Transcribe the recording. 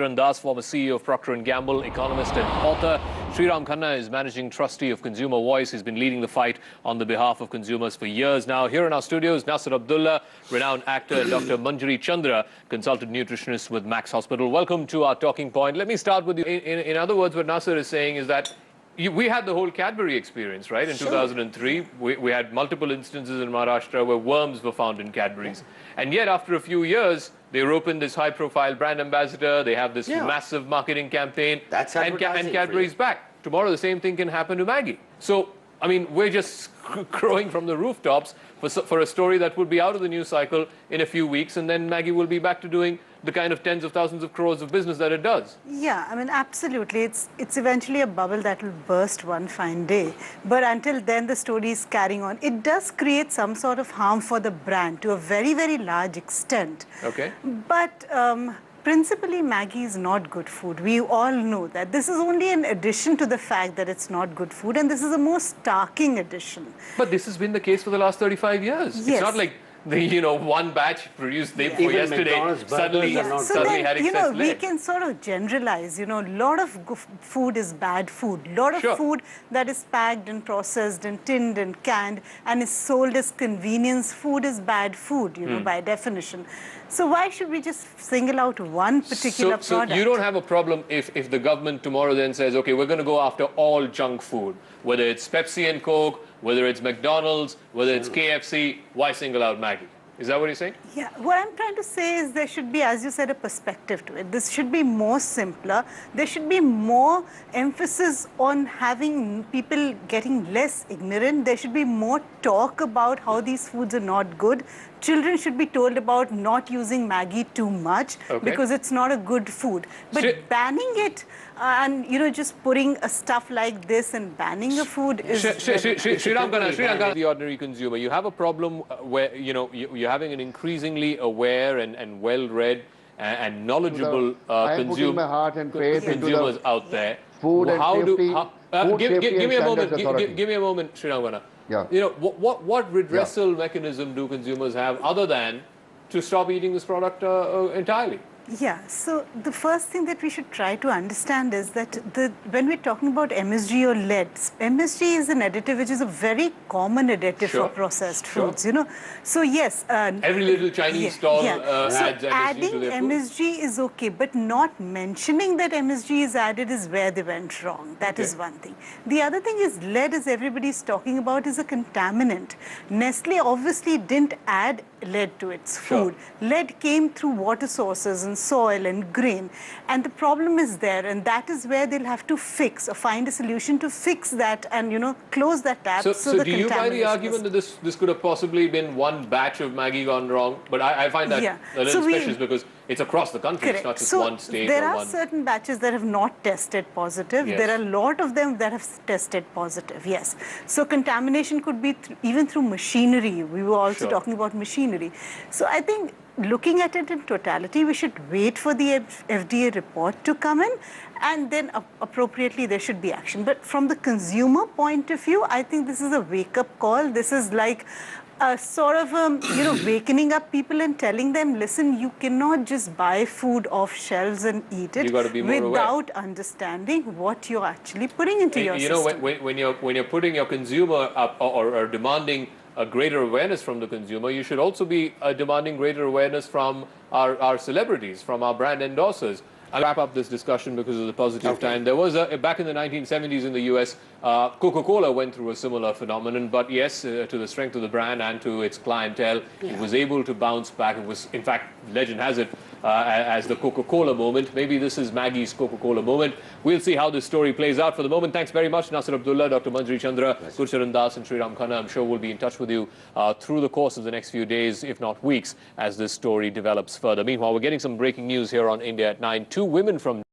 Gurcharan, former CEO of Procter & Gamble, economist and author. Sriram, Khanna is managing trustee of Consumer Voice. He's been leading the fight on the behalf of consumers for years now. Here in our studios, Naseer Abdullah, renowned actor, and Dr. Manjari, consultant nutritionist with Max Hospital. Welcome to our talking point. Let me start with you. In other words, what Naseer is saying is that we had the whole Cadbury experience, right? In 2003, we had multiple instances in Maharashtra where worms were found in Cadbury's. And yet, after a few years, they opened this high-profile brand ambassador. They have this massive marketing campaign. That's and Cadbury's back. Tomorrow, the same thing can happen to Maggi. So, I mean, we're just crowing from the rooftops for a story that would be out of the news cycle in a few weeks, and then Maggi will be back to doing the kind of tens of thousands of crores of business that it does. Yeah, I mean, absolutely. It's eventually a bubble that will burst one fine day. But until then, the story is carrying on. It does create some sort of harm for the brand to a very, very large extent. Okay. But principally, Maggi is not good food. We all know that. This is only an addition to the fact that it's not good food, and this is a more starking addition. But this has been the case for the last 35 years. Yes. It's not like one batch produced day before yesterday suddenly had excess we can sort of generalize. A lot of food is bad food. A lot of food that is packed and processed and tinned and canned and is sold as convenience food is bad food, by definition. So why should we just single out one particular product? So you don't have a problem if the government tomorrow then says, okay, we're going to go after all junk food, whether it's Pepsi and Coke, whether it's McDonald's, whether it's KFC, why single out Maggi? Is that what you're saying? Yeah, what I'm trying to say is there should be, as you said, a perspective to it. This should be more simpler. There should be more emphasis on having people getting less ignorant. There should be more talk about how these foods are not good. Children should be told about not using Maggi too much because it's not a good food. But banning it and, just putting a stuff like this and banning a food is... Sriram Khanna, the ordinary consumer, you have a problem where, you're having an increasingly aware and well-read and knowledgeable putting my heart and faith consumers into out there. Food and safety. Give me a moment. Give me a moment, Sriram Khanna. Yeah. What redressal mechanism do consumers have other than to stop eating this product entirely? Yeah, so the first thing that we should try to understand is that when we're talking about MSG or lead, MSG is an additive which is a very common additive for processed foods, So yes. Every little Chinese stall adds so MSG to their adding food. MSG is okay, but not mentioning that MSG is added is where they went wrong. That is one thing. The other thing is lead, as everybody's talking about, is a contaminant. Nestle obviously didn't add lead to its food. Lead came through water sources and soil and grain, and the problem is there, and that is where they'll have to fix or find a solution to fix that and close that tap. So do you buy the argument that this could have possibly been one batch of Maggi gone wrong? But I find that a little suspicious because it's across the country. It's not just one state. There are certain batches that have not tested positive. There are a lot of them that have tested positive. Yes. So contamination could be even through machinery. We were also talking about machinery. So I think looking at it in totality, we should wait for the FDA report to come in, and then appropriately there should be action. But from the consumer point of view, I think this is a wake-up call. This is like a sort of, wakening up people and telling them, listen, you cannot just buy food off shelves and eat it without understanding what you're actually putting into your system. When you're putting your consumer up or demanding a greater awareness from the consumer, you should also be demanding greater awareness from our celebrities, from our brand endorsers. I'll wrap up this discussion because of the positive time. There was back in the 1970s in the US, Coca-Cola went through a similar phenomenon, but yes, to the strength of the brand and to its clientele, it was able to bounce back. It was, in fact, legend has it, as the Coca-Cola moment. Maybe this is Maggi's Coca-Cola moment. We'll see how this story plays out. For the moment, thanks very much, Naseer Abdullah, Dr. Manjari, Gurcharan and Sriram Khanna. I'm sure we'll be in touch with you through the course of the next few days, if not weeks, as this story develops further. Meanwhile, we're getting some breaking news here on India at 9. Two women from